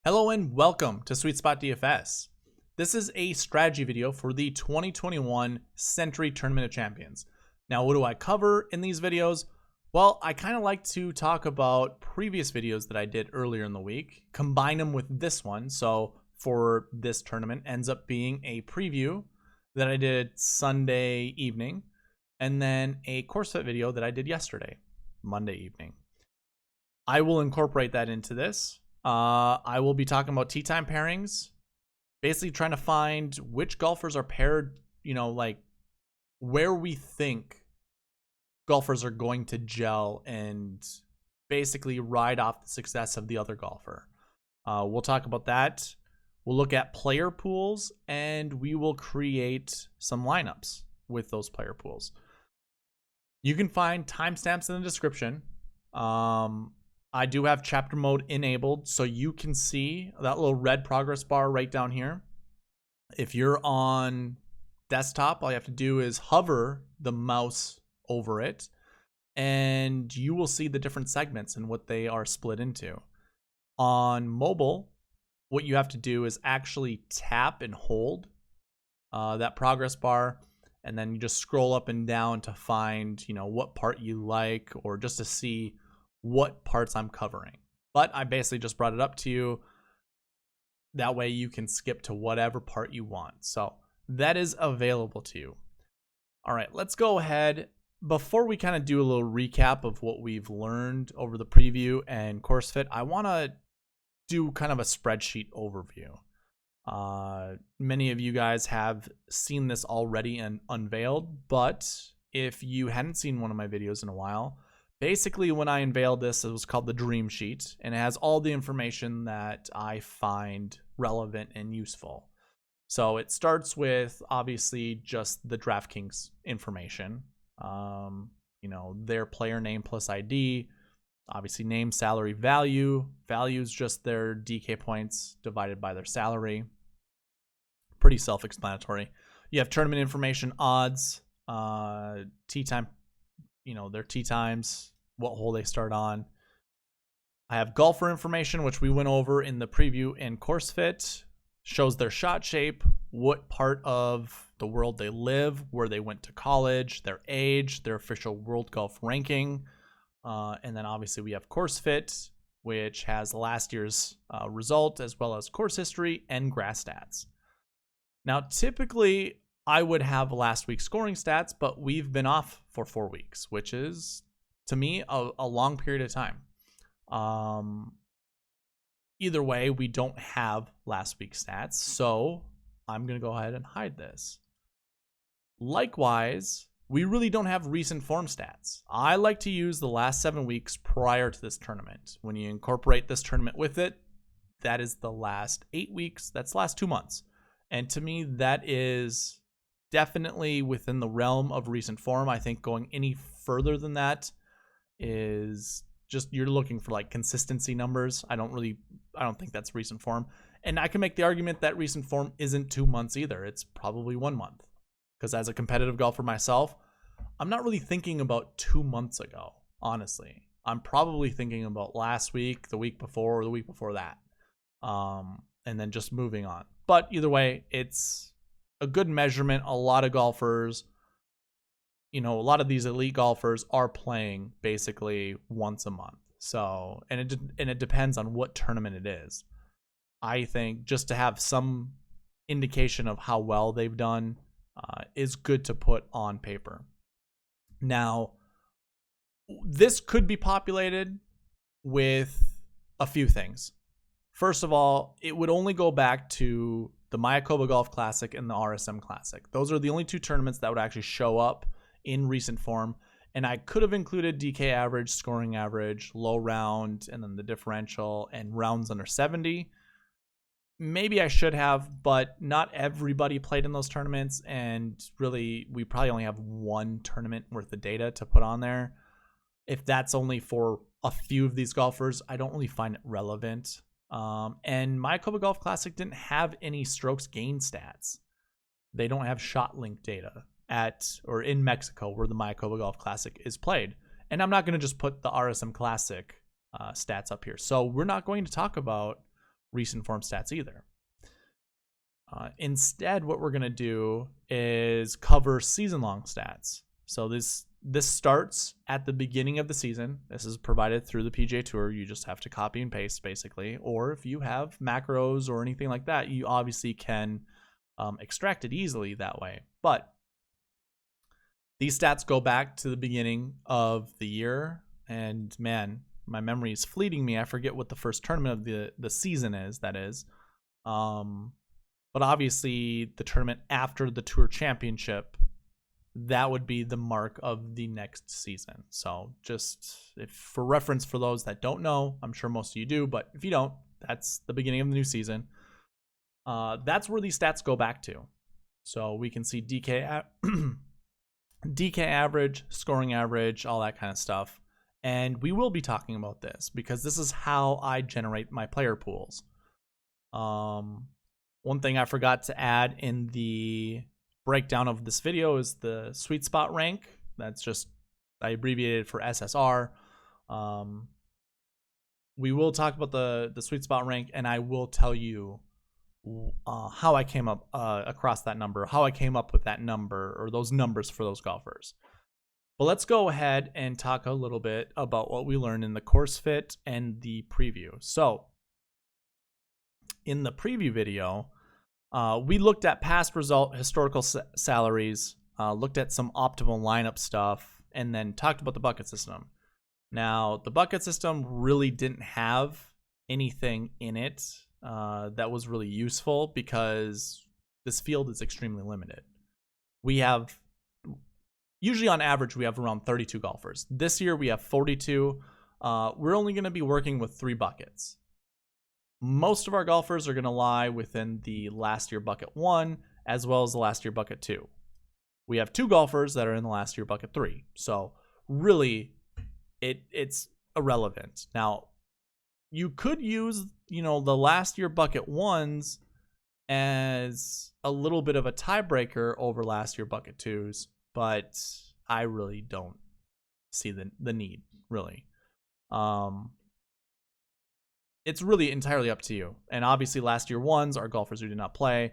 Hello and welcome to SweetSpotDFS. This is a strategy video for the 2021 Century Tournament of Champions. Now, what do I cover in these videos? Well, I kind of like to talk about previous videos that I did earlier in the week, combine them with this one. So for this tournament, ends up being a preview that I did Sunday evening, and then a course fit video that I did yesterday, Monday evening. I will incorporate that into this. I will be talking about tee time pairings, basically trying to find which golfers are paired, like where we think golfers are going to gel and basically ride off the success of the other golfer. We'll talk about that. We'll look at player pools and we will create some lineups with those player pools. You can find timestamps in the description. I do have chapter mode enabled, so you can see that little red progress bar right down here. If you're on desktop, all you have to do is hover the mouse over it, and you will see the different segments and what they are split into. On mobile, what you have to do is actually tap and hold that progress bar, and then you just scroll up and down to find, what part you like, or just to see what parts I'm covering. But I basically just brought it up to you. That way you can skip to whatever part you want. So that is available to you. All right, let's go ahead. Before we kind of do a little recap of what we've learned over the preview and course fit, I want to do kind of a spreadsheet overview. Many of you guys have seen this already and unveiled, but if you hadn't seen one of my videos in a while, basically, when I unveiled this, it was called the Dream Sheet, and it has all the information that I find relevant and useful. So it starts with, obviously, just the DraftKings information, their player name plus ID, obviously name, salary, value. Value is just their DK points divided by their salary. Pretty self-explanatory. You have tournament information, odds, tee time, their tee times, what hole they start on. I have golfer information, which we went over in the preview and course fit. Shows their shot shape, what part of the world they live, where they went to college, their age, their official world golf ranking. And then obviously we have course fit, which has last year's result, as well as course history and grass stats. Now, typically I would have last week's scoring stats, but we've been off for 4 weeks, which is, to me, a long period of time. Either way, we don't have last week's stats, so I'm going to go ahead and hide this. Likewise, we really don't have recent form stats. I like to use the last 7 weeks prior to this tournament. When you incorporate this tournament with it, that is the last 8 weeks. That's the last 2 months. And to me, that is definitely within the realm of recent form. I think going any further than that is just, you're looking for like consistency numbers. I don't think that's recent form. And I can make the argument that recent form isn't 2 months either. It's probably 1 month. Because as a competitive golfer myself, I'm not really thinking about 2 months ago, honestly. I'm probably thinking about last week, the week before, or the week before that. And then just moving on. But either way, it's a good measurement. A lot of golfers, a lot of these elite golfers are playing basically once a month. So, and it depends on what tournament it is. I think just to have some indication of how well they've done is good to put on paper. Now, this could be populated with a few things. First of all, it would only go back to the Mayakoba Golf Classic and the RSM Classic. Those are the only 2 tournaments that would actually show up in recent form. And I could have included DK average, scoring average, low round, and then the differential and rounds under 70. Maybe I should have, but not everybody played in those tournaments. And really, we probably only have 1 tournament worth of data to put on there. If that's only for a few of these golfers, I don't really find it relevant. And Mayakoba Golf Classic didn't have any strokes gain stats. They don't have shot link data in Mexico, where the Mayakoba Golf Classic is played. And I'm not going to just put the RSM Classic stats up here. So we're not going to talk about recent form stats either. Instead, what we're going to do is cover season-long stats. So this starts at the beginning of the season. This is provided through the PGA Tour. You just have to copy and paste, basically. Or if you have macros or anything like that, you obviously can extract it easily that way. But these stats go back to the beginning of the year. And man, my memory is fleeting me. I forget what the first tournament of the season is, that is. But obviously, the tournament after the Tour Championship, that would be the mark of the next season. So just for reference for those that don't know, I'm sure most of you do, but if you don't, that's the beginning of the new season. That's where these stats go back to. So we can see DK average, scoring average, all that kind of stuff. And we will be talking about this because this is how I generate my player pools. One thing I forgot to add in the breakdown of this video is the SweetSpot Rank. That's just, I abbreviated for SSR. We will talk about the SweetSpot Rank, and I will tell you how I came up across that number, how I came up with that number or those numbers for those golfers. But let's go ahead and talk a little bit about what we learned in the course fit and the preview. So in the preview video, we looked at past result, historical salaries, looked at some optimal lineup stuff, and then talked about the bucket system. Now, the bucket system really didn't have anything in it that was really useful because this field is extremely limited. We have, usually on average, we have around 32 golfers. This year, we have 42. We're only going to be working with 3 buckets. Most of our golfers are going to lie within the last year bucket 1 as well as the last year bucket 2. We have 2 golfers that are in the last year bucket 3. So really, it's irrelevant. Now, you could use, the last year bucket 1s as a little bit of a tiebreaker over last year bucket 2s, but I really don't see the need, really. It's really entirely up to you. And obviously last year 1s are golfers who did not play.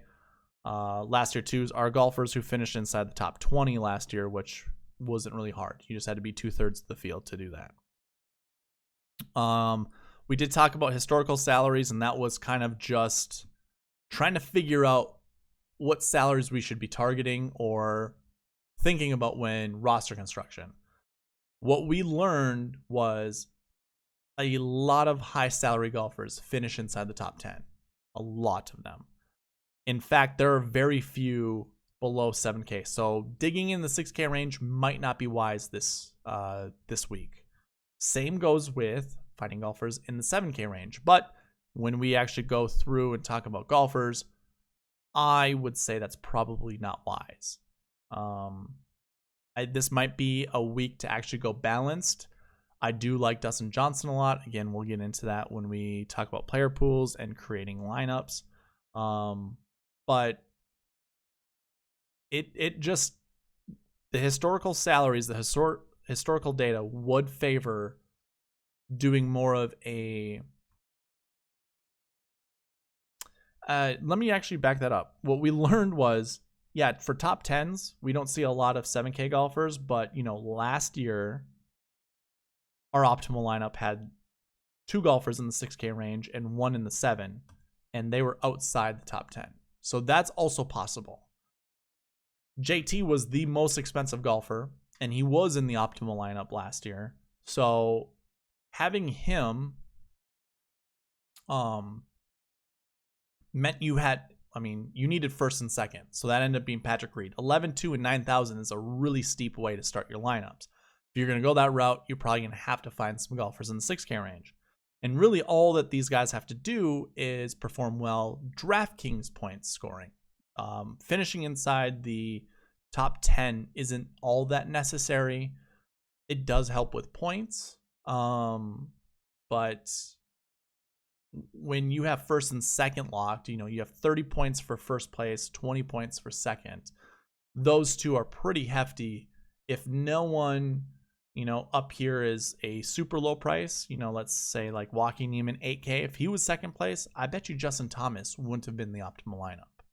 Last year 2s are golfers who finished inside the top 20 last year, which wasn't really hard. You just had to be 2/3 of the field to do that. We did talk about historical salaries, and that was kind of just trying to figure out what salaries we should be targeting or thinking about when roster construction. What we learned was a lot of high salary golfers finish inside the top 10. A lot of them. In fact, there are very few below 7K. So digging in the 6K range might not be wise this week. Same goes with finding golfers in the 7K range. But when we actually go through and talk about golfers, I would say that's probably not wise. This might be a week to actually go balanced. I do like Dustin Johnson a lot. Again, we'll get into that when we talk about player pools and creating lineups. But it just, the historical salaries, the historical data would favor doing more of a, let me actually back that up. What we learned was, yeah, for top 10s, we don't see a lot of 7K golfers, but last year, our optimal lineup had 2 golfers in the 6K range and 1 in the 7, and they were outside the top 10. So that's also possible. JT was the most expensive golfer, and he was in the optimal lineup last year. So having him meant you needed first and second. So that ended up being Patrick Reed. 11-2 and 9,000 is a really steep way to start your lineups. If you're going to go that route, you're probably going to have to find some golfers in the 6K range. And really all that these guys have to do is perform well DraftKings points scoring. Finishing inside the top 10 isn't all that necessary. It does help with points. But when you have first and second locked, you have 30 points for first place, 20 points for second. Those two are pretty hefty. If no one, You know, up here is a super low price. You know, let's say like Joaquin Niemann 8K. If he was second place, I bet you Justin Thomas wouldn't have been the optimal lineup,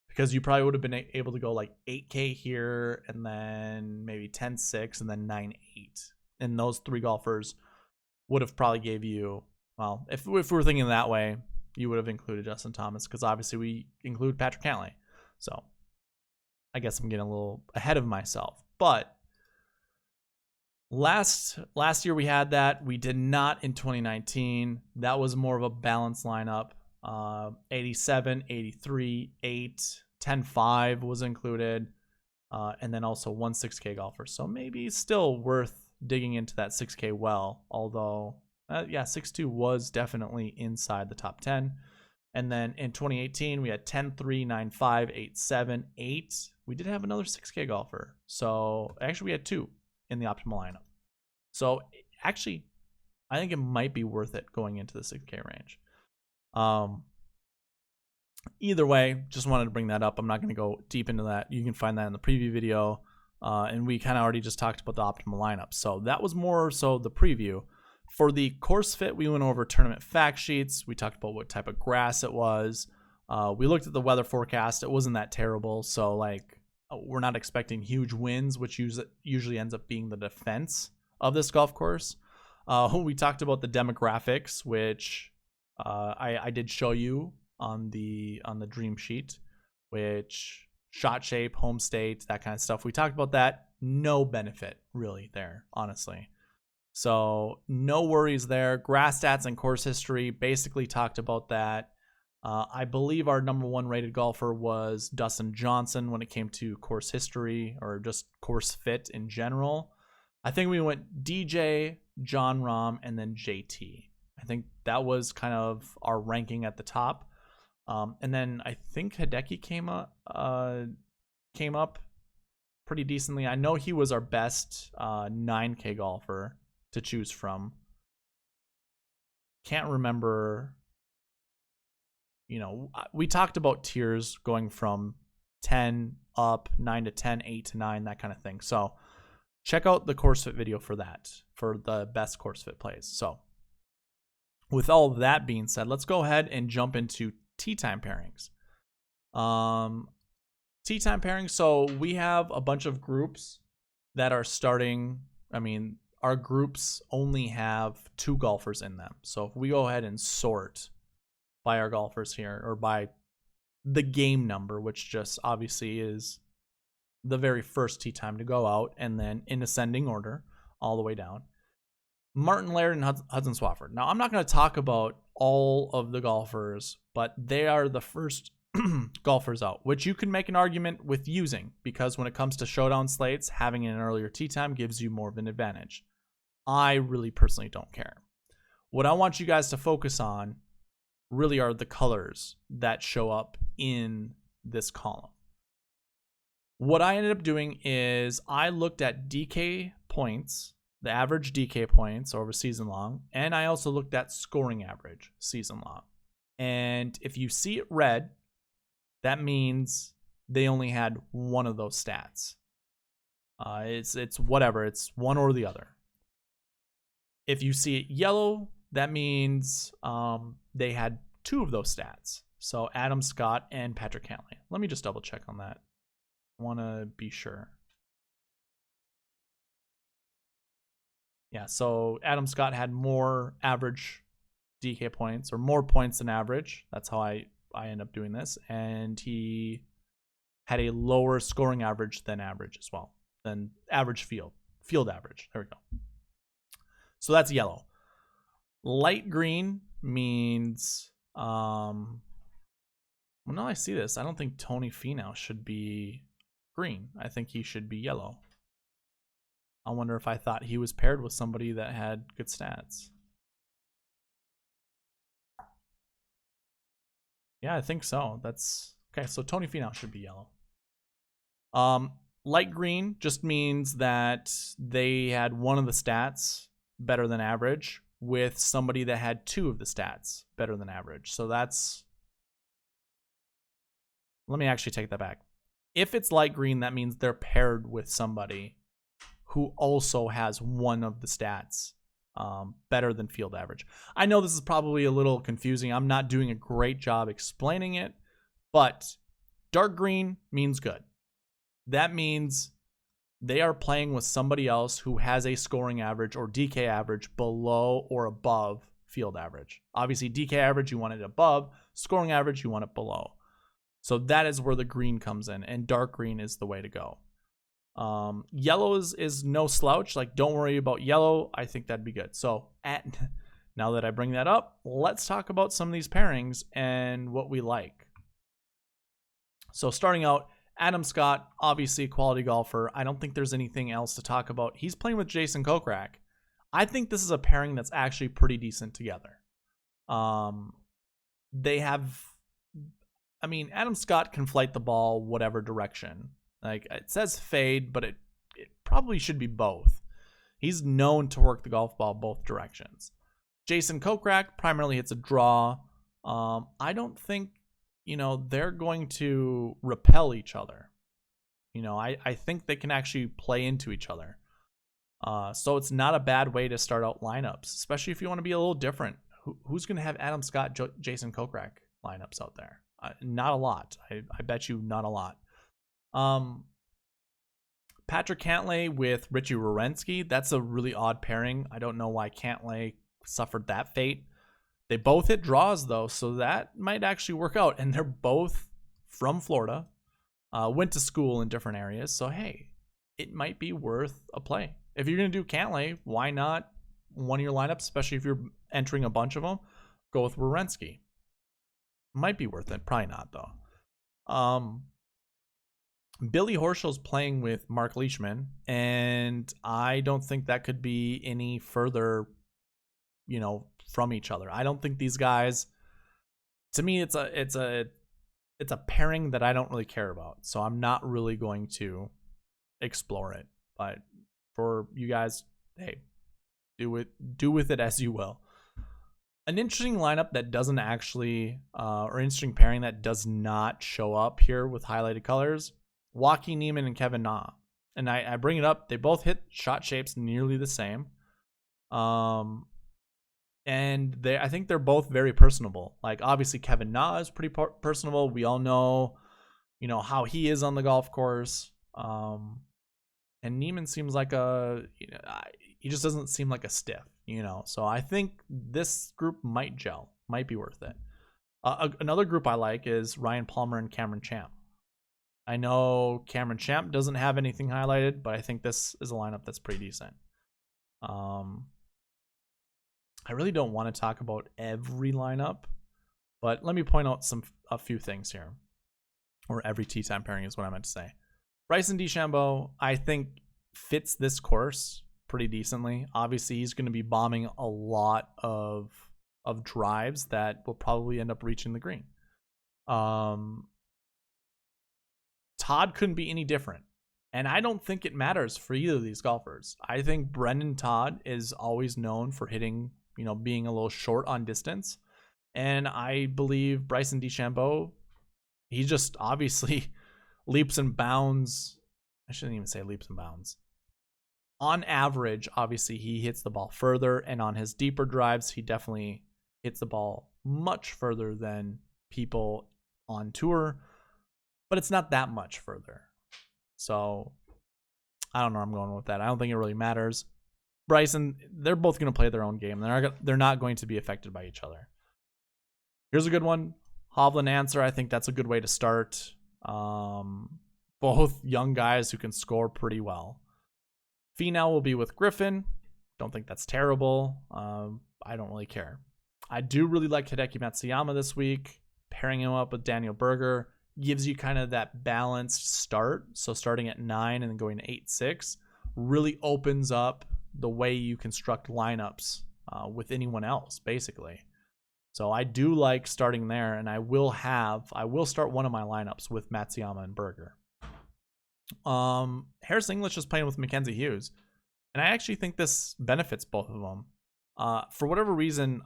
because you probably would have been able to go like 8K here and then maybe 10-6 and then 9-8. And those three golfers would have probably gave you, well, if we were thinking that way, you would have included Justin Thomas, because obviously we include Patrick Cantlay. So I guess I'm getting a little ahead of myself. But last year we had that. We did not in 2019. That was more of a balanced lineup. 87, 83, 8, 10-5 was included. And then also one 6K golfer. So maybe still worth digging into that 6K well. Although, yeah, 6-2 was definitely inside the top 10. And then in 2018, we had 10-3, 9-5, 8-7, 8. We did have another 6K golfer. So actually we had two in the optimal lineup. So actually, I think it might be worth it going into the 6K range. Either way, just wanted to bring that up. I'm not going to go deep into that. You can find that in the preview video. And we kind of already just talked about the optimal lineup. So that was more so the preview. For the course fit, we went over tournament fact sheets. We talked about what type of grass it was. We looked at the weather forecast. It wasn't that terrible. So like, we're not expecting huge winds, which usually ends up being the defense of this golf course. We talked about the demographics, which I did show you on the dream sheet, which shot shape, home state, that kind of stuff. We talked about that. No benefit really there, honestly. So no worries there. Grass stats and course history, basically talked about that. I believe our number one rated golfer was Dustin Johnson when it came to course history or just course fit in general. I think we went DJ, John Rahm, and then JT. I think that was kind of our ranking at the top. And then I think Hideki came up pretty decently. I know he was our best 9K golfer to choose from. Can't remember. You know, we talked about tiers going from 10 up, 9 to 10, 8 to 9, that kind of thing. So check out the course fit video for that, for the best course fit plays. So with all that being said, let's go ahead and jump into tee time pairings. Tee time pairings. So we have a bunch of groups that are starting. I mean, our groups only have 2 golfers in them. So if we go ahead and sort by our golfers here, or by the game number, which just obviously is the very first tee time to go out, and then in ascending order all the way down. Martin Laird and Hudson Swafford. Now, I'm not going to talk about all of the golfers, but they are the first golfers out, which you can make an argument with using, because when it comes to showdown slates, having an earlier tee time gives you more of an advantage. I really personally don't care. What I want you guys to focus on really are the colors that show up in this column. What I ended up doing is I looked at DK points, the average DK points over season long, and I also looked at scoring average season long. And if you see it red, that means they only had one of those stats. It's whatever, it's one or the other. If you see it yellow, that means they had 2 of those stats. So Adam Scott and Patrick Cantlay. Let me just double check on that. I want to be sure. Yeah, so Adam Scott had more average DK points, or more points than average. That's how I end up doing this. And he had a lower scoring average than average as well. Than average field average. There we go. So that's yellow. Light green means, well, now I see this, I don't think Tony Finau should be green. I think he should be yellow. I wonder if I thought he was paired with somebody that had good stats. Yeah, I think so. That's okay. So Tony Finau should be yellow. Light green just means that they had one of the stats better than average, with somebody that had 2 of the stats better than average. So that's, let me actually take that back. If it's light green, that means they're paired with somebody who also has one of the stats better than field average. I know this is probably a little confusing. I'm not doing a great job explaining it, but dark green means good. That means they are playing with somebody else who has a scoring average or DK average below or above field average. Obviously, DK average, you want it above. Scoring average, you want it below. So that is where the green comes in, and dark green is the way to go. Yellow is no slouch. Like, don't worry about yellow. I think that'd be good. So now that I bring that up, let's talk about some of these pairings and what we like. So starting out, Adam Scott, obviously a quality golfer. I don't think there's anything else to talk about. He's playing with Jason Kokrak. I think this is a pairing that's actually pretty decent together. They have, I mean, Adam Scott can flight the ball whatever direction. Like, it says fade, but it probably should be both. He's known to work the golf ball both directions. Jason Kokrak primarily hits a draw. I don't think, they're going to repel each other. I think they can actually play into each other. So it's not a bad way to start out lineups, especially if you want to be a little different. Who's going to have Adam Scott, Jason Kokrak lineups out there? Not a lot. I bet you not a lot. Patrick Cantlay with Richie Werenski. That's a really odd pairing. I don't know why Cantlay suffered that fate. They both hit draws, though, so that might actually work out. And they're both from Florida, went to school in different areas. So, hey, it might be worth a play. If you're going to do Cantlay, why not one of your lineups, especially if you're entering a bunch of them, go with Werenski. Might be worth it. Probably not, though. Billy Horschel's playing with Mark Leishman, and I don't think that could be any further, from each other. I don't think these guys, to me, it's a pairing that I don't really care about. So I'm not really going to explore it. But for you guys, hey, do with it as you will. An interesting lineup that doesn't actually, or interesting pairing that does not show up here with highlighted colors, Joaquin Niemann and Kevin Na. And I bring it up. They both hit shot shapes nearly the same. And I think they're both very personable. Like, obviously, Kevin Na is pretty personable. We all know, how he is on the golf course. And Niemann seems like he just doesn't seem like a stiff, So I think this group might gel, might be worth it. Another group I like is Ryan Palmer and Cameron Champ. I know Cameron Champ doesn't have anything highlighted, but I think this is a lineup that's pretty decent. I really don't want to talk about every lineup, but let me point out a few things here. Or every tee time pairing is what I meant to say. Bryson DeChambeau, I think, fits this course pretty decently. Obviously, he's going to be bombing a lot of drives that will probably end up reaching the green. Todd couldn't be any different. And I don't think it matters for either of these golfers. I think Brendan Todd is always known for hitting, being a little short on distance. And I believe Bryson DeChambeau, he just obviously leaps and bounds. I shouldn't even say leaps and bounds. On average, obviously, he hits the ball further. And on his deeper drives, he definitely hits the ball much further than people on tour. But it's not that much further. So I don't know where I'm going with that. I don't think it really matters. Bryson, they're both going to play their own game. They're not going to be affected by each other. Here's a good one. Hovland Answer. I think that's a good way to start. Both young guys who can score pretty well. Finau will be with Griffin. Don't think that's terrible. I don't really care. I do really like Hideki Matsuyama this week. Pairing him up with Daniel Berger gives you kind of that balanced start. So starting at 9 and then going to 8-6 really opens up the way you construct lineups with anyone else, basically. So I do like starting there, and I will start one of my lineups with Matsuyama and Berger. Harris English is playing with Mackenzie Hughes, and I actually think this benefits both of them. For whatever reason,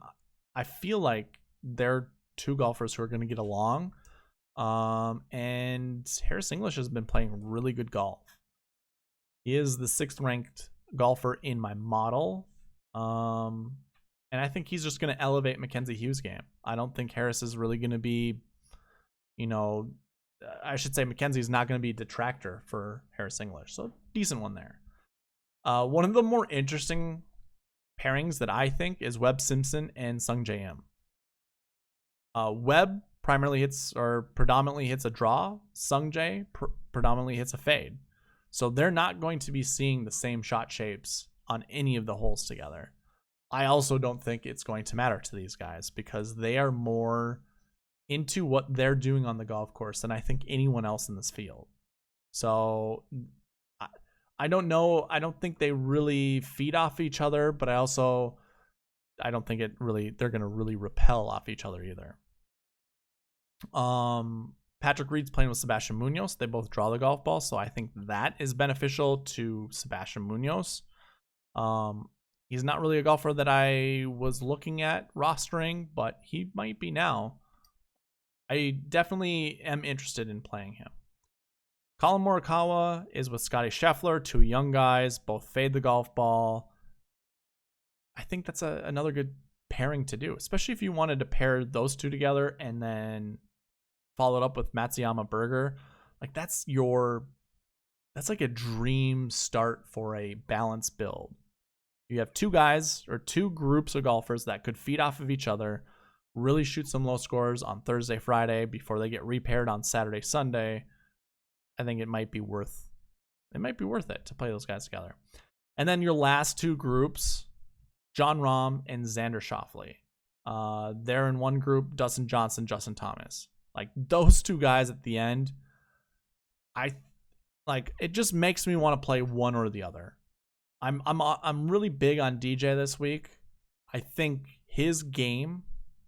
I feel like they're two golfers who are going to get along. And Harris English has been playing really good golf. He is the 6th ranked golfer in my model. And I think he's just going to elevate Mackenzie Hughes' game. I don't think Harris is really going to be, I should say Mackenzie's not going to be a detractor for Harris English. So decent one there. One of the more interesting pairings that I think is Webb Simpson and Sung J M. Webb predominantly hits a draw. Sung J predominantly hits a fade. So they're not going to be seeing the same shot shapes on any of the holes together. I also don't think it's going to matter to these guys because they are more into what they're doing on the golf course than I think anyone else in this field. So I don't know. I don't think they really feed off each other, but I don't think they're going to really repel off each other either. Patrick Reed's playing with Sebastian Munoz. They both draw the golf ball, so I think that is beneficial to Sebastian Munoz. He's not really a golfer that I was looking at rostering, but he might be now. I definitely am interested in playing him. Colin Morikawa is with Scotty Scheffler, two young guys, both fade the golf ball. I think that's another good pairing to do, especially if you wanted to pair those two together and then follow it up with Matsuyama Berger. Like that's like a dream start for a balanced build. You have two guys or two groups of golfers that could feed off of each other, really shoot some low scores on Thursday, Friday before they get repaired on Saturday, Sunday. I think it might be worth it to play those guys together. And then your last two groups, Jon Rahm and Xander Schauffele. They're in one group, Dustin Johnson, Justin Thomas. Like those two guys at the end, it just makes me want to play one or the other. I'm really big on DJ this week. I think his game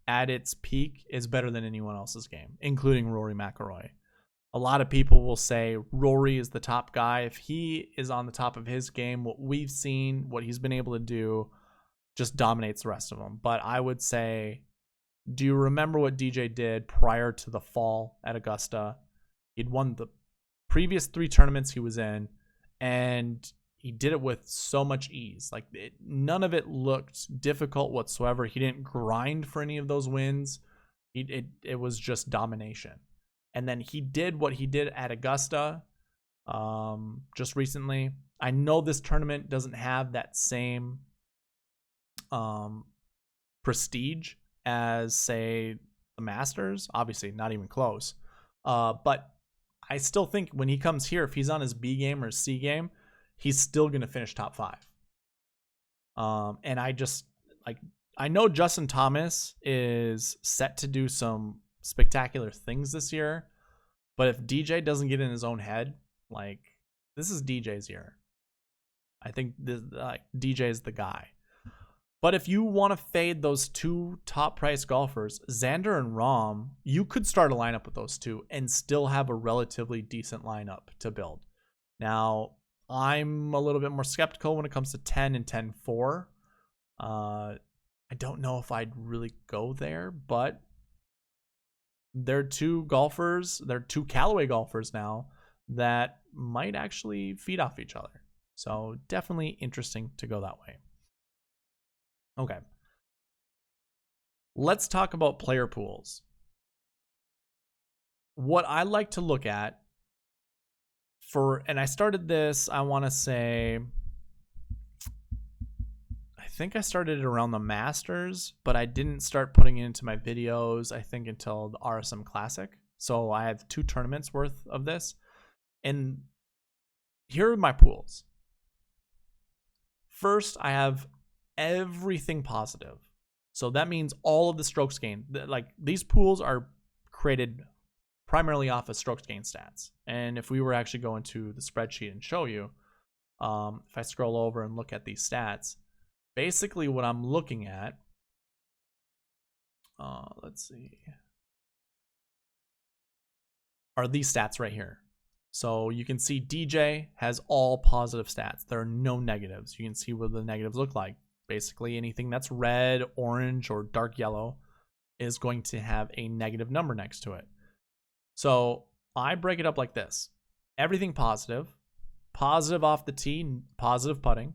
at its peak is better than anyone else's game, including Rory McIlroy. A lot of people will say Rory is the top guy. If he is on the top of his game, what we've seen, what he's been able to do, just dominates the rest of them. But I would say, do you remember what DJ did prior to the fall at Augusta? He'd won the previous 3 tournaments he was in, and he did it with so much ease. Like none of it looked difficult whatsoever. He didn't grind for any of those wins. It was just domination. And then he did what he did at Augusta just recently. I know this tournament doesn't have that same prestige as, say, the Masters. Obviously, not even close. But I still think when he comes here, if he's on his B game or his C game, he's still going to finish top 5. And I know Justin Thomas is set to do some spectacular things this year, but if DJ doesn't get in his own head, this is DJ's year. I think DJ is the guy. But if you want to fade those two top price golfers, Xander and Rahm, you could start a lineup with those two and still have a relatively decent lineup to build. Now, I'm a little bit more skeptical when it comes to 10 and 10-4. I don't know if I'd really go there, but they're two Callaway golfers now that might actually feed off each other. So definitely interesting to go that way. Okay. Let's talk about player pools. What I like to look at and I started this, I want to say, I think I started it around the Masters, but I didn't start putting it into my videos, I think, until the RSM Classic. So I have 2 tournaments worth of this. And here are my pools. First, I have everything positive. So that means all of the strokes gained. These pools are created primarily off of strokes gained stats. And if we were actually going to the spreadsheet and show you, if I scroll over and look at these stats, basically what I'm looking at, let's see, are these stats right here. So you can see DJ has all positive stats. There are no negatives. You can see what the negatives look like. Basically anything that's red, orange, or dark yellow is going to have a negative number next to it. So I break it up like this. Everything positive, positive off the tee, positive putting,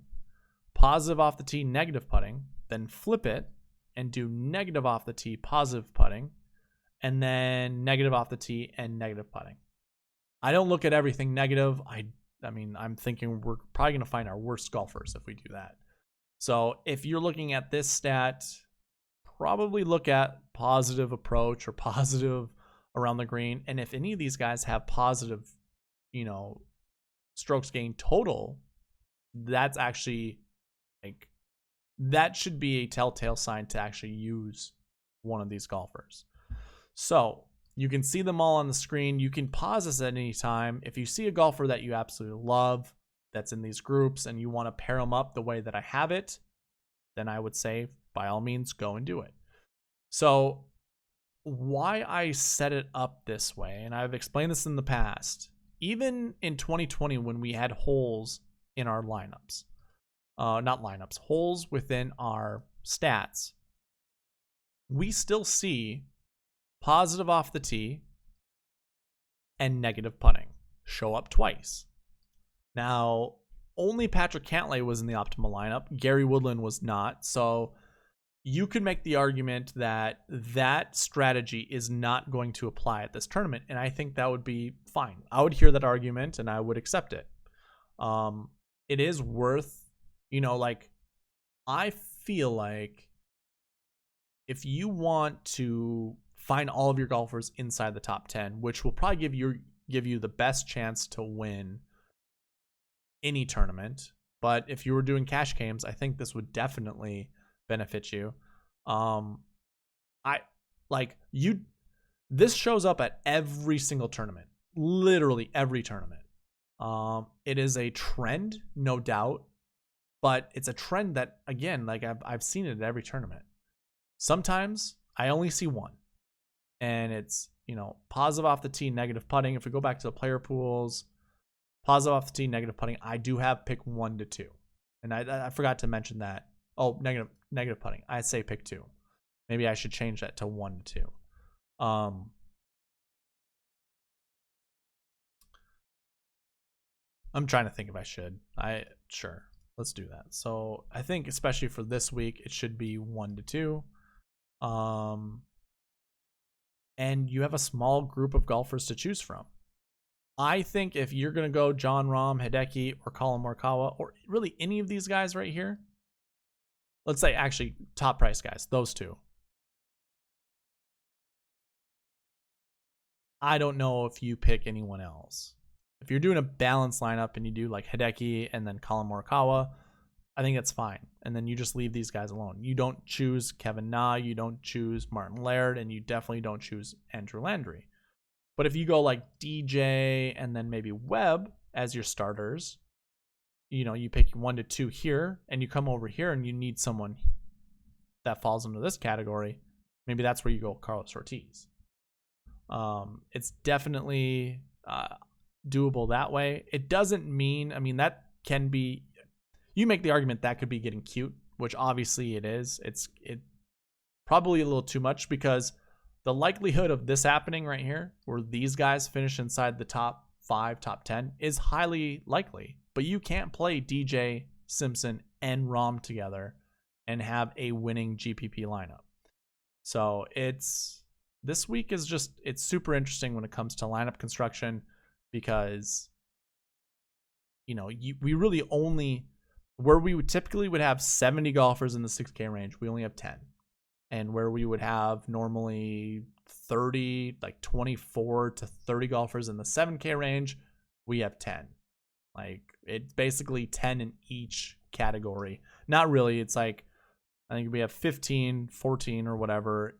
positive off the tee, negative putting, then flip it and do negative off the tee, positive putting, and then negative off the tee and negative putting. I don't look at everything negative. I mean, I'm thinking we're probably going to find our worst golfers if we do that. So if you're looking at this stat, probably look at positive approach or positive around the green. And if any of these guys have positive, strokes gained total, that's actually that should be a telltale sign to actually use one of these golfers. So you can see them all on the screen. You can pause this at any time. If you see a golfer that you absolutely love that's in these groups and you want to pair them up the way that I have it, then I would say, by all means, go and do it. So why I set it up this way, and I've explained this in the past, even in 2020 when we had holes in our lineups, holes within our stats, we still see positive off the tee and negative putting show up twice. Now, only Patrick Cantlay was in the optimal lineup. Gary Woodland was not. So you could make the argument that that strategy is not going to apply at this tournament. And I think that would be fine. I would hear that argument and I would accept it. It is worth, I feel like if you want to find all of your golfers inside the top 10, which will probably give you the best chance to win any tournament. But if you were doing cash games, I think this would definitely benefit you. This shows up at every single tournament, literally every tournament. It is a trend, no doubt, but it's a trend that, again, I've seen it at every tournament. Sometimes I only see one. And it's, positive off the tee, negative putting. If we go back to the player pools, positive off the tee, negative putting, I do have pick 1 to 2. And I forgot to mention that. Oh, negative putting. I say pick 2. Maybe I should change that to 1 to 2. I'm trying to think if I should. Sure. Let's do that. So I think especially for this week, it should be 1 to 2. And you have a small group of golfers to choose from. I think if you're going to go Jon Rahm, Hideki, or Collin Morikawa, or really any of these guys right here, let's say actually top price guys, those two. I don't know if you pick anyone else. If you're doing a balanced lineup and you do like Hideki and then Collin Morikawa, I think that's fine. And then you just leave these guys alone. You don't choose Kevin Na, you don't choose Martin Laird, and you definitely don't choose Andrew Landry. But if you go like DJ and then maybe Webb as your starters, you pick 1 to 2 here, and you come over here and you need someone that falls into this category, maybe that's where you go Carlos Ortiz. It's definitely doable that way. It doesn't mean, that can be, you make the argument that could be getting cute, which obviously it is. It's probably a little too much because the likelihood of this happening right here, where these guys finish inside the top 5, top 10, is highly likely. But you can't play DJ, Simpson, and Rahm together and have a winning GPP lineup. So this week is it's super interesting when it comes to lineup construction because, we really only, where we would have 70 golfers in the 6K range, we only have 10. And where we would have normally 24 to 30 golfers in the 7K range, we have 10. It's basically 10 in each category. Not really. It's I think we have 15, 14 or whatever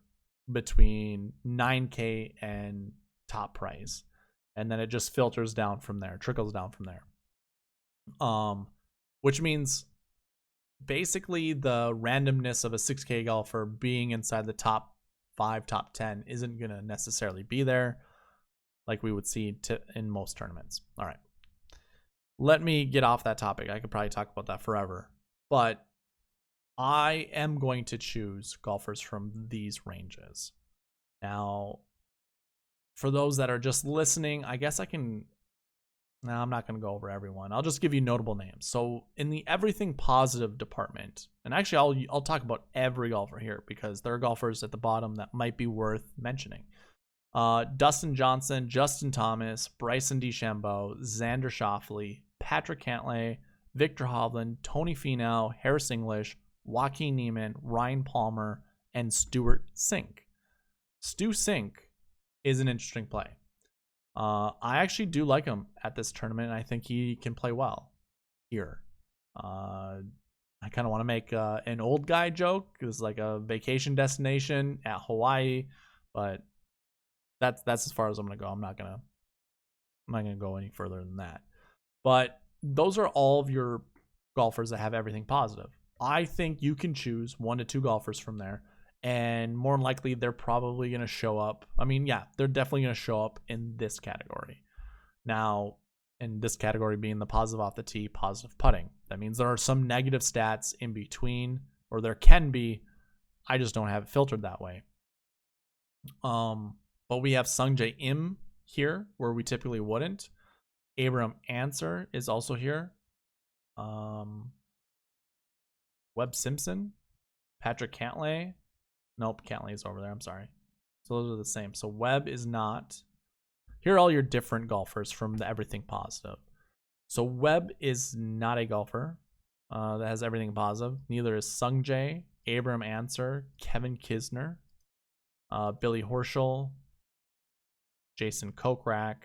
between 9K and top price. And then it just filters down from there, trickles down from there. Which means basically the randomness of a 6K golfer being inside the top 5, top 10 isn't going to necessarily be there like we would see in most tournaments. All right. Let me get off that topic. I could probably talk about that forever. But I am going to choose golfers from these ranges. Now, for those that are just listening, I guess I can Now, I'm not going to go over everyone. I'll just give you notable names. So in the everything positive department, and actually I'll talk about every golfer here because there are golfers at the bottom that might be worth mentioning. Dustin Johnson, Justin Thomas, Bryson DeChambeau, Xander Schauffele, Patrick Cantlay, Victor Hovland, Tony Finau, Harris English, Joaquin Niemann, Ryan Palmer, and Stuart Sink. Stu Sink is an interesting play. I actually do like him at this tournament, and I think he can play well here. I kind of want to make an old guy joke. It's like a vacation destination at Hawaii, but that's as far as I'm gonna go. I'm not gonna go any further than that. But those are all of your golfers that have everything positive. I think you can choose 1 to 2 golfers from there. And more than likely, they're probably going to show up. I mean, yeah, they're definitely going to show up in this category. Now, in this category being the positive off the tee, positive putting. That means there are some negative stats in between, or there can be. I just don't have it filtered that way. But we have Sungjae Im here, where we typically wouldn't. Abram Answer is also here. Webb Simpson, Patrick Cantlay. Nope, Cantlay is over there. I'm sorry. So those are the same. So Webb is not. Here are all your different golfers from the everything positive. So Webb is not a golfer that has everything positive. Neither is Sungjae, Abram Answer, Kevin Kisner, Billy Horschel, Jason Kokrak,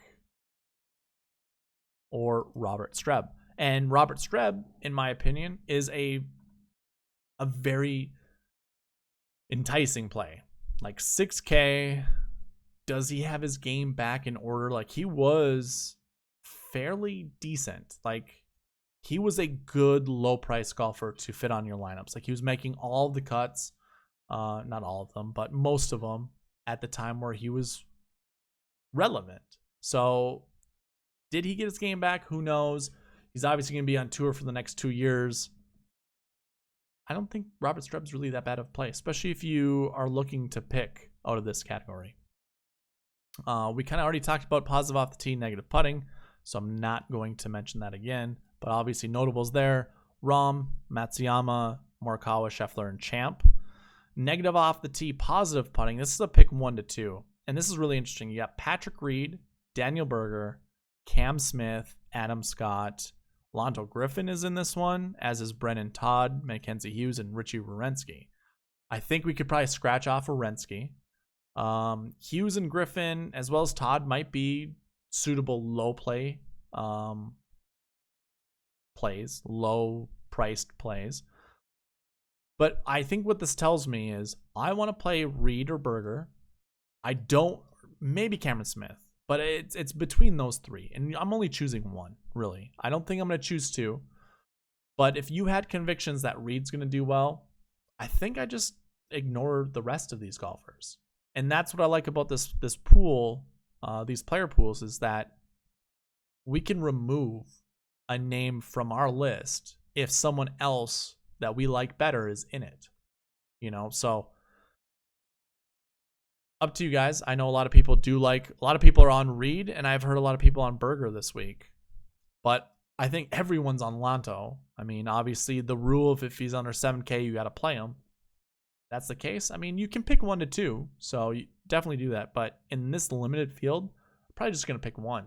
or Robert Streb. And Robert Streb, in my opinion, is a very enticing play. Like 6K. Does he have his game back in order? Like, he was fairly decent. Like, he was a good low price golfer to fit on your lineups. Like, he was making all the cuts, not all of them, but most of them at the time where he was relevant. So did he get his game back? Who knows? He's obviously going to be on tour for the next 2 years. I don't think Robert Streb's really that bad of a play, especially if you are looking to pick out of this category. We kind of already talked about positive off the tee, negative putting, so I'm not going to mention that again. But obviously notables there: Rahm, Matsuyama, Morikawa, Scheffler, and Champ. Negative off the tee, positive putting. This is a pick 1 to 2, and this is really interesting. You got Patrick Reed, Daniel Berger, Cam Smith, Adam Scott. Lonto Griffin is in this one, as is Brennan Todd, Mackenzie Hughes, and Richie Werenski. I think we could probably scratch off Werenski. Hughes and Griffin, as well as Todd, might be suitable low play plays, low priced plays. But I think what this tells me is I want to play Reed or Berger. Maybe Cameron Smith. But it's between those 3, and I'm only choosing 1, really. I don't think I'm going to choose 2. But if you had convictions that Reed's going to do well, I think I just ignore the rest of these golfers. And that's what I like about this pool, these player pools, is that we can remove a name from our list if someone else that we like better is in it. So up to you guys. I know a lot of people are on Reed, and I've heard a lot of people on Berger this week. But I think everyone's on Lonto. I mean, obviously the rule of if he's under 7K, you got to play him. That's the case. I mean, you can pick 1 to 2, so you definitely do that. But in this limited field, I'm probably just going to pick 1.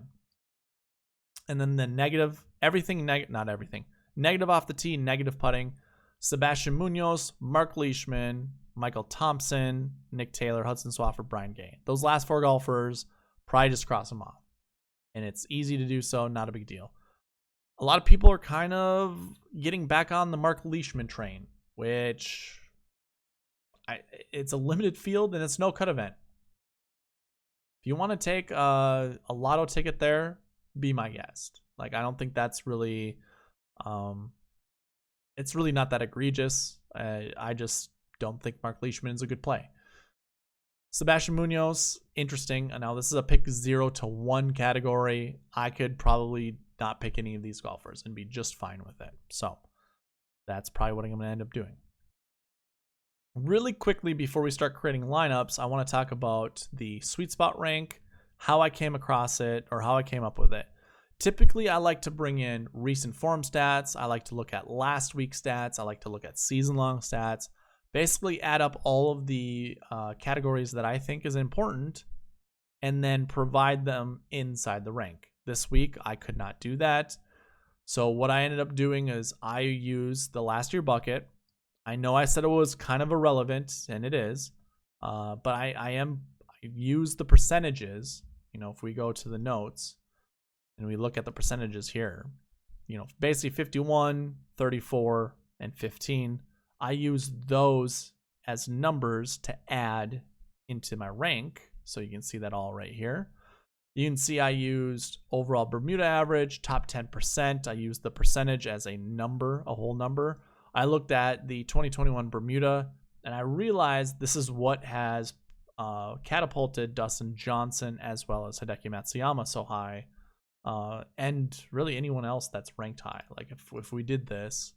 And then the negative, not everything. Negative off the tee, negative putting. Sebastian Munoz, Mark Leishman, Michael Thompson, Nick Taylor, Hudson Swafford, Brian Gay. Those last 4 golfers, probably just cross them off. And it's easy to do so, not a big deal. A lot of people are kind of getting back on the Mark Leishman train, which it's a limited field and it's no cut event. If you want to take a lotto ticket there, be my guest. Like, I don't think that's really, it's really not that egregious. I just don't think Mark Leishman is a good play. Sebastian Munoz, interesting. Now, this is a pick 0 to 1 category. I could probably not pick any of these golfers and be just fine with it. So that's probably what I'm going to end up doing. Really quickly, before we start creating lineups, I want to talk about the SweetSpot Rank, how I came across it, or how I came up with it. Typically, I like to bring in recent form stats. I like to look at last week's stats. I like to look at season-long stats. Basically, add up all of the categories that I think is important and then provide them inside the rank. This week, I could not do that. So what I ended up doing is I used the last year bucket. I know I said it was kind of irrelevant, and it is, but I used the percentages. You know, if we go to the notes and we look at the percentages here, you know, basically 51, 34, and 15. I use those as numbers to add into my rank. So you can see that all right here. You can see I used overall Bermuda average, top 10%. I used the percentage as a number, a whole number. I looked at the 2021 Bermuda, and I realized this is what has catapulted Dustin Johnson as well as Hideki Matsuyama so high, and really anyone else that's ranked high. Like if we did this,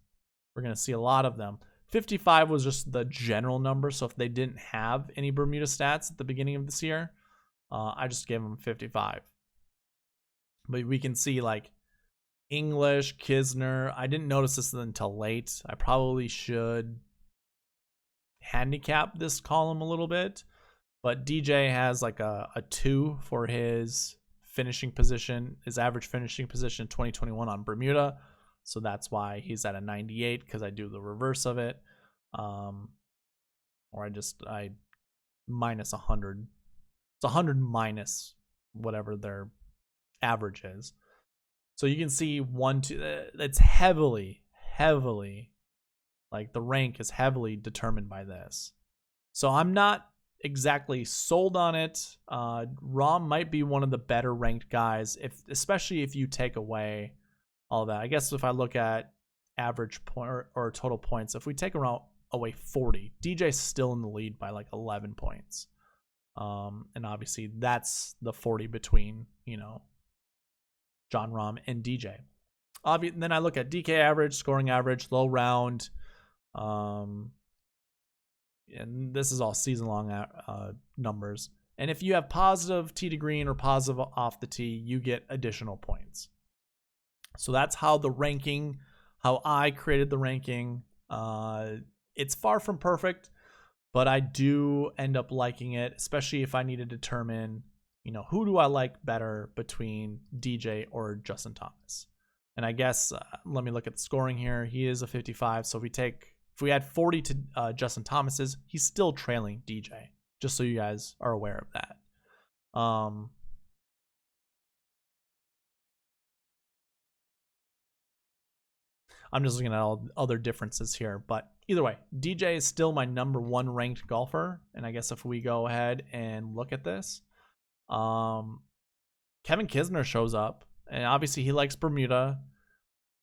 we're going to see a lot of them. 55 was just the general number, so if they didn't have any Bermuda stats at the beginning of this year, I just gave them 55. But we can see like English, Kisner. I didn't notice this until late. I probably should handicap this column a little bit. But DJ has like a 2 for his finishing position, his average finishing position 2021 on Bermuda. So that's why he's at a 98, because I do the reverse of it. Or I minus 100. It's 100 minus whatever their average is. So you can see 1, 2, it's heavily, like the rank is heavily determined by this. So I'm not exactly sold on it. Rom might be one of the better ranked guys, especially if you take away all that. I guess if I look at average point or total points, if we take away 40, DJ's still in the lead by like 11 points. And obviously that's the 40 between, you know, John Rahm and DJ. Then I look at DK average, scoring average, low round. And this is all season long numbers. And if you have positive tee to green or positive off the tee, you get additional points. So that's how how I created the ranking. It's far from perfect, but I do end up liking it, especially if I need to determine, you know, who do I like better between DJ or Justin Thomas. And I guess, let me look at the scoring here. He is a 55. So if we add 40 to Justin Thomas's, he's still trailing DJ, just so you guys are aware of that. I'm just looking at all other differences here, but either way, DJ is still my number 1 ranked golfer. And I guess if we go ahead and look at this, Kevin Kisner shows up, and obviously he likes Bermuda.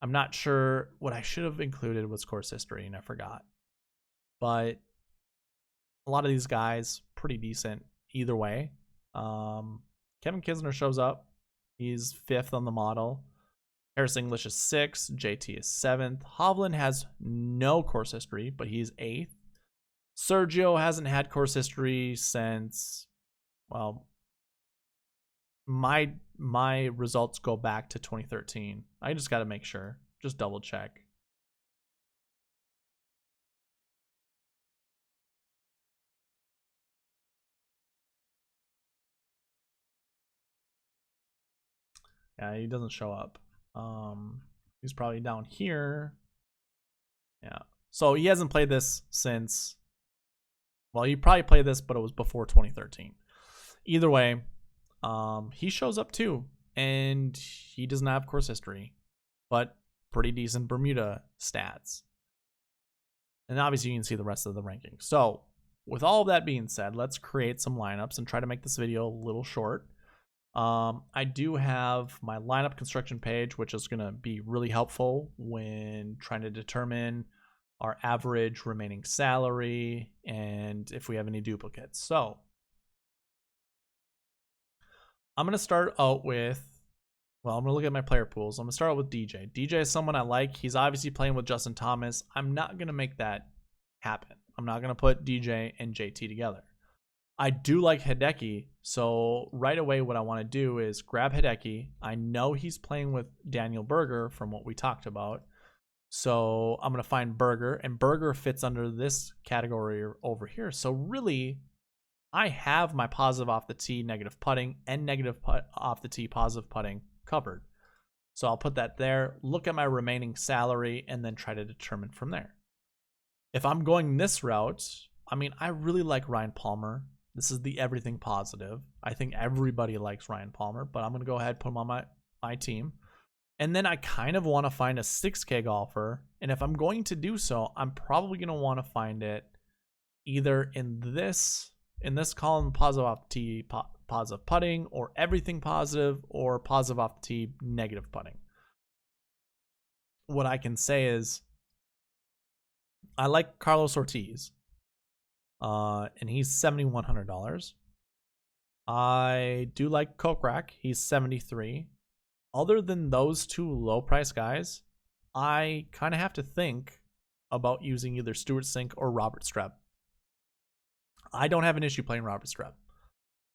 I'm not sure. What I should have included was course history, and I forgot. But a lot of these guys, pretty decent either way. Kevin Kisner shows up. He's 5th on the model. Harris English is 6th. JT is 7th. Hovland has no course history, but he's 8th. Sergio hasn't had course history since, well, my results go back to 2013. I just got to make sure. Just double check. Yeah, he doesn't show up. He's probably down here. Yeah. So he hasn't played this since, well, he probably played this, but it was before 2013. Either way, he shows up too, and he doesn't have course history, but pretty decent Bermuda stats. And obviously you can see the rest of the rankings. So with all of that being said, let's create some lineups and try to make this video a little short. I do have my lineup construction page, which is going to be really helpful when trying to determine our average remaining salary and if we have any duplicates. So I'm going to start out with, well, I'm going to look at my player pools. I'm going to start out with DJ. DJ is someone I like. He's obviously playing with Justin Thomas. I'm not going to make that happen. I'm not going to put DJ and JT together. I do like Hideki, so right away what I want to do is grab Hideki. I know he's playing with Daniel Berger from what we talked about. So I'm going to find Berger, and Berger fits under this category over here. So really, I have my positive off the tee, negative putting, and negative off the tee, positive putting covered. So I'll put that there, look at my remaining salary, and then try to determine from there. If I'm going this route, I mean, I really like Ryan Palmer. This is the everything positive. I think everybody likes Ryan Palmer, but I'm going to go ahead and put him on my team. And then I kind of want to find a 6K golfer. And if I'm going to do so, I'm probably going to want to find it either in this column, positive off the tee, positive putting, or everything positive, or positive off the tee, negative putting. What I can say is I like Carlos Ortiz. And he's $7,100. I do like Kokrak. He's 73. Other than those two low price guys, I kind of have to think about using either Stuart Sink or Robert Streb. I don't have an issue playing Robert Streb.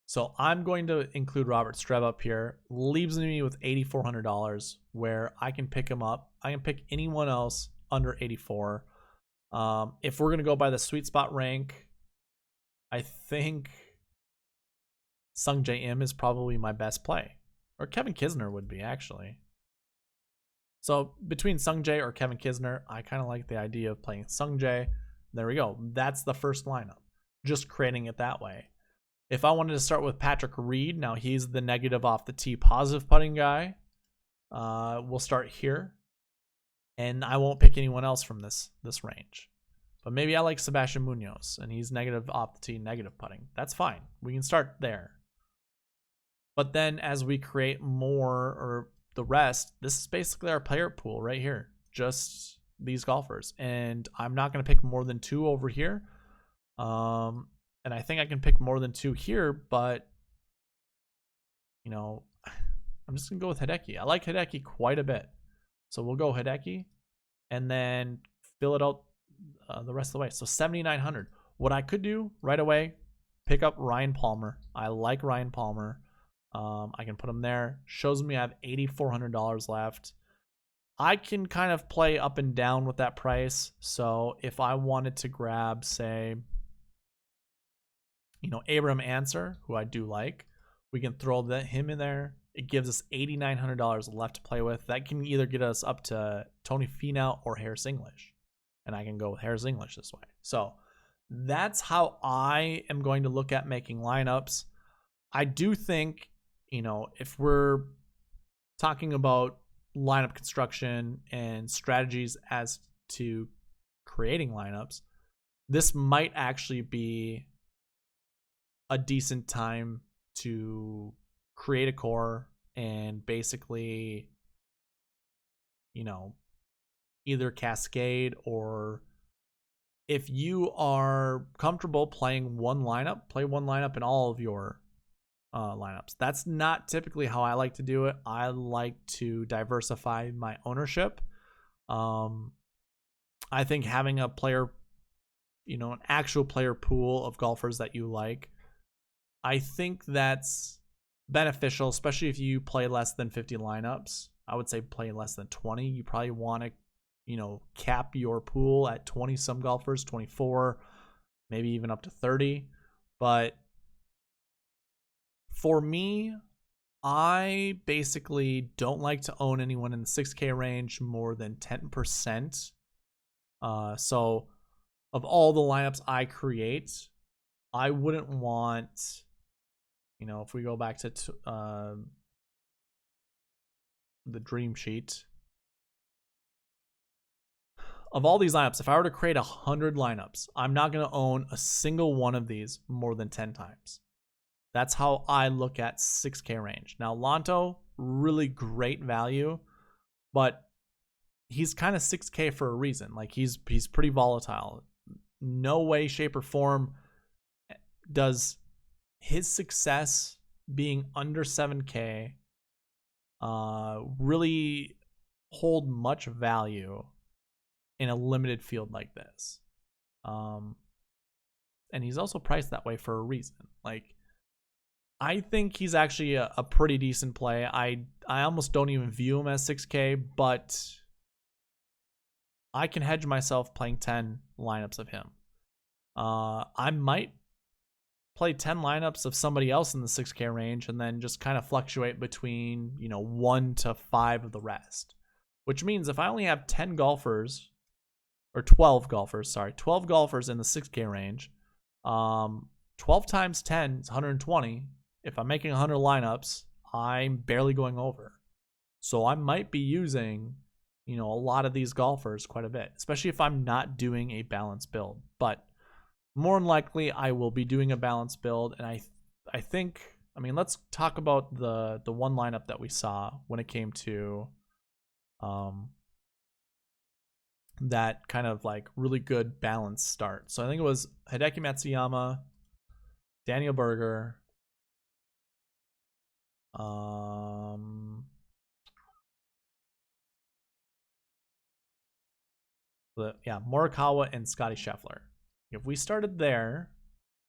So I'm going to include Robert Streb up here. Leaves me with $8,400 where I can pick him up. I can pick anyone else under 84. If we're going to go by the SweetSpot rank, I think Sung Jae Im is probably my best play. Or Kevin Kisner would be, actually. So between Sung Jae or Kevin Kisner, I kind of like the idea of playing Sung Jae. There we go. That's the first lineup. Just creating it that way. If I wanted to start with Patrick Reed, now he's the negative off the tee positive putting guy. We'll start here. And I won't pick anyone else from this range. But maybe I like Sebastian Munoz, and he's negative off the tee, negative putting. That's fine. We can start there. But then as we create more, or the rest, this is basically our player pool right here. Just these golfers. And I'm not going to pick more than 2 over here. And I think I can pick more than 2 here, but, you know, I'm just going to go with Hideki. I like Hideki quite a bit. So we'll go Hideki and then fill it out the rest of the way. So 7,900. What I could do right away, pick up Ryan Palmer. I like Ryan Palmer. I can put him there. Shows me I have $8,400 left. I can kind of play up and down with that price. So if I wanted to grab, say, you know, Abraham Answer, who I do like, we can throw him in there. It gives us $8,900 left to play with. That can either get us up to Tony Finau or Harris English. And I can go with Harris English this way. So that's how I am going to look at making lineups. I do think, you know, if we're talking about lineup construction and strategies as to creating lineups, this might actually be a decent time to create a core and basically, you know, either cascade, or if you are comfortable playing one lineup, play one lineup in all of your lineups. That's not typically how I like to do it. I like to diversify my ownership. I think having a player, you know, an actual player pool of golfers that you like, I think that's beneficial, especially if you play less than 50 lineups. I would say play less than 20. You probably want to, you know, cap your pool at 20 some golfers, 24, maybe even up to 30. But for me, I basically don't like to own anyone in the 6K range more than 10%. So of all the lineups I create, I wouldn't want, you know, if we go back to the dream sheet, of all these lineups, if I were to create 100 lineups, I'm not going to own a single one of these more than 10 times. That's how I look at 6K range. Now, Lanto, really great value, but he's kind of 6K for a reason. Like, he's pretty volatile. No way, shape, or form does his success being under 7K really hold much value in a limited field like this. And he's also priced that way for a reason. Like, I think he's actually a pretty decent play. I almost don't even view him as 6K, but I can hedge myself playing 10 lineups of him. I might play 10 lineups of somebody else in the 6K range and then just kind of fluctuate between, 1 to 5 of the rest. Which means if I only have 10 golfers, or 12 golfers, 12 golfers in the 6K range, 12 times 10 is 120. If I'm making 100 lineups, I'm barely going over. So I might be using, a lot of these golfers quite a bit, especially if I'm not doing a balanced build. But more than likely, I will be doing a balanced build. And I think, let's talk about the one lineup that we saw when it came to that kind of like really good balanced start. So I think it was Hideki Matsuyama, Daniel Berger, Morikawa and Scotty Scheffler. If we started there,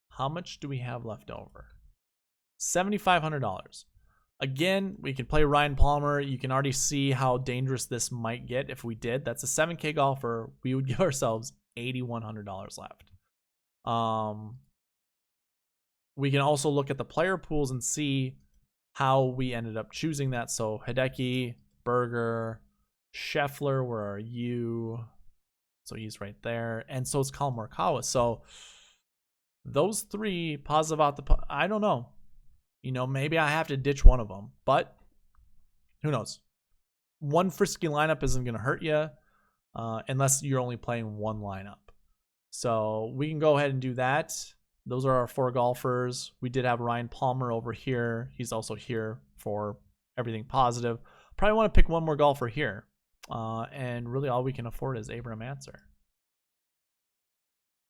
how much do we have left over? $7,500. Again, we can play Ryan Palmer. You can already see how dangerous this might get if we did. That's a 7K golfer. We would give ourselves $8,100 left. We can also look at the player pools and see how we ended up choosing that. So Hideki, Berger, Scheffler, where are you? So he's right there. And so is Collin Morikawa. So those three positive out the... I don't know. Maybe I have to ditch one of them. But who knows? One frisky lineup isn't going to hurt you unless you're only playing one lineup. So we can go ahead and do that. Those are our 4 golfers. We did have Ryan Palmer over here. He's also here for everything positive. Probably want to pick one more golfer here. And really all we can afford is Abraham Ancer.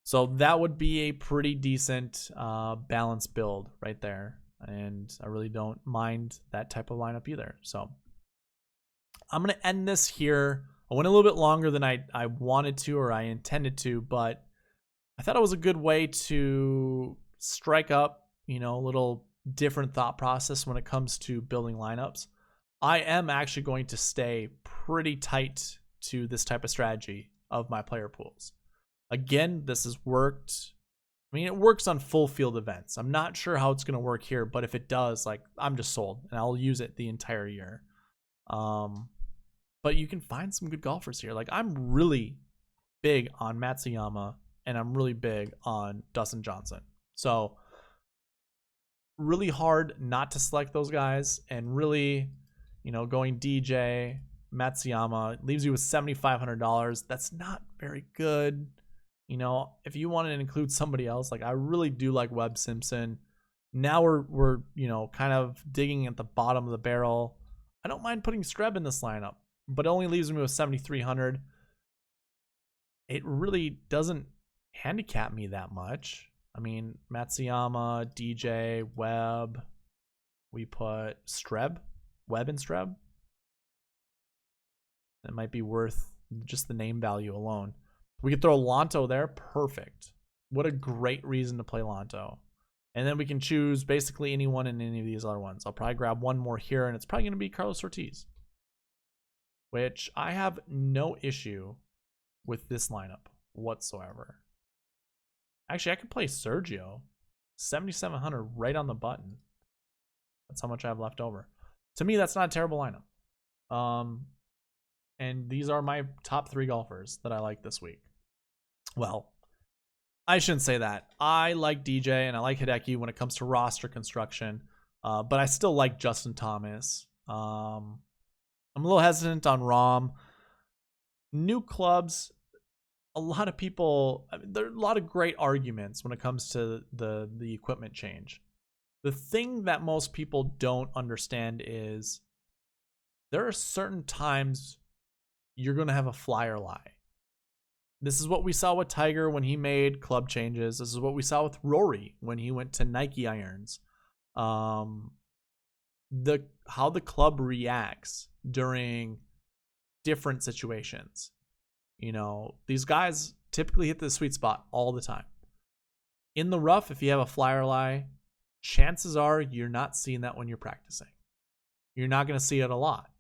So that would be a pretty decent balanced build right there. And I really don't mind that type of lineup either. So I'm going to end this here. I went a little bit longer than I wanted to or I intended to, but I thought it was a good way to strike up, a little different thought process when it comes to building lineups. I am actually going to stay pretty tight to this type of strategy of my player pools. Again, this has worked. It works on full field events. I'm not sure how it's going to work here, but if it does, I'm just sold and I'll use it the entire year. But you can find some good golfers here. I'm really big on Matsuyama and I'm really big on Dustin Johnson. So really hard not to select those guys, and really, going DJ, Matsuyama leaves you with $7,500. That's not very good. If you wanted to include somebody else, I really do like Webb Simpson. Now we're kind of digging at the bottom of the barrel. I don't mind putting Streb in this lineup, but it only leaves me with $7,300. It really doesn't handicap me that much. Matsuyama, DJ, Webb. We put Streb, Webb and Streb. It might be worth just the name value alone. We could throw Lanto there. Perfect. What a great reason to play Lanto. And then we can choose basically anyone in any of these other ones. I'll probably grab one more here, and it's probably going to be Carlos Ortiz, which I have no issue with this lineup whatsoever. Actually, I could play Sergio. 7,700 right on the button. That's how much I have left over. To me, that's not a terrible lineup. And these are my top 3 golfers that I like this week. Well, I shouldn't say that. I like DJ and I like Hideki when it comes to roster construction, but I still like Justin Thomas. I'm a little hesitant on Rahm. New clubs, a lot of people, there are a lot of great arguments when it comes to the equipment change. The thing that most people don't understand is there are certain times you're going to have a flyer lie. This is what we saw with Tiger when he made club changes. This is what we saw with Rory when he went to Nike irons. How the club reacts during different situations. These guys typically hit the sweet spot all the time. In the rough, if you have a flyer lie, chances are you're not seeing that when you're practicing. You're not going to see it a lot.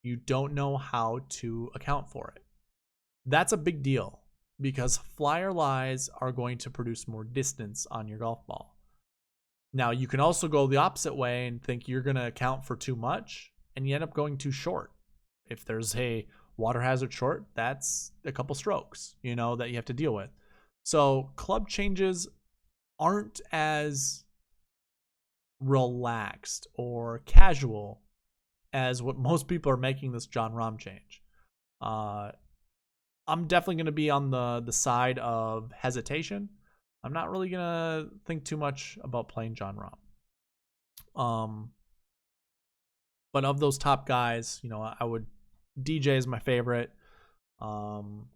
You don't know how to account for it. That's a big deal because flyer lies are going to produce more distance on your golf ball. Now, you can also go the opposite way and think you're going to account for too much and you end up going too short. If there's a water hazard short, that's a couple strokes, that you have to deal with. So club changes aren't as relaxed or casual as what most people are making this Jon Rahm change. I'm definitely going to be on the side of hesitation. I'm not really going to think too much about playing Jon Rahm. But of those top guys, DJ is my favorite. And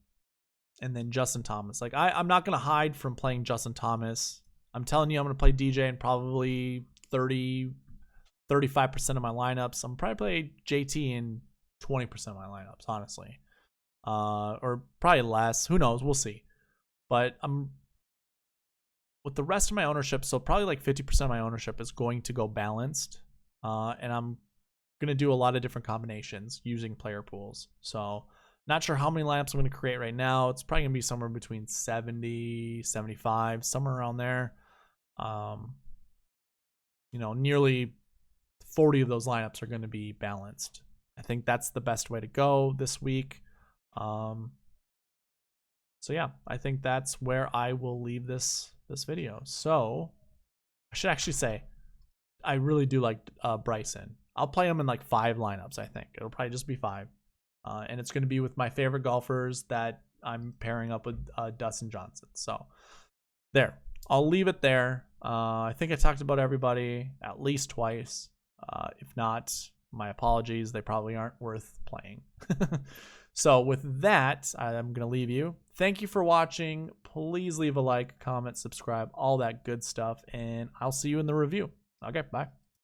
then Justin Thomas. Like I'm not going to hide from playing Justin Thomas. I'm telling you, I'm going to play DJ in probably 35% of my lineups. I'm probably play JT in 20% of my lineups, honestly. Or probably less. Who knows? We'll see. But I'm with the rest of my ownership, so probably like 50% of my ownership is going to go balanced. And I'm going to do a lot of different combinations using player pools. So not sure how many lineups I'm going to create right now. It's probably going to be somewhere between 70, 75, somewhere around there. Nearly 40 of those lineups are going to be balanced. I think that's the best way to go this week. So yeah, I think that's where I will leave this video. So I should actually say, I really do like Bryson. I'll play him in like 5 lineups. I think it'll probably just be 5. And it's going to be with my favorite golfers that I'm pairing up with Dustin Johnson. So there, I'll leave it there. I think I talked about everybody at least twice. If not, my apologies. They probably aren't worth playing. So with that, I'm going to leave you. Thank you for watching. Please leave a like, comment, subscribe, all that good stuff. And I'll see you in the review. Okay, bye.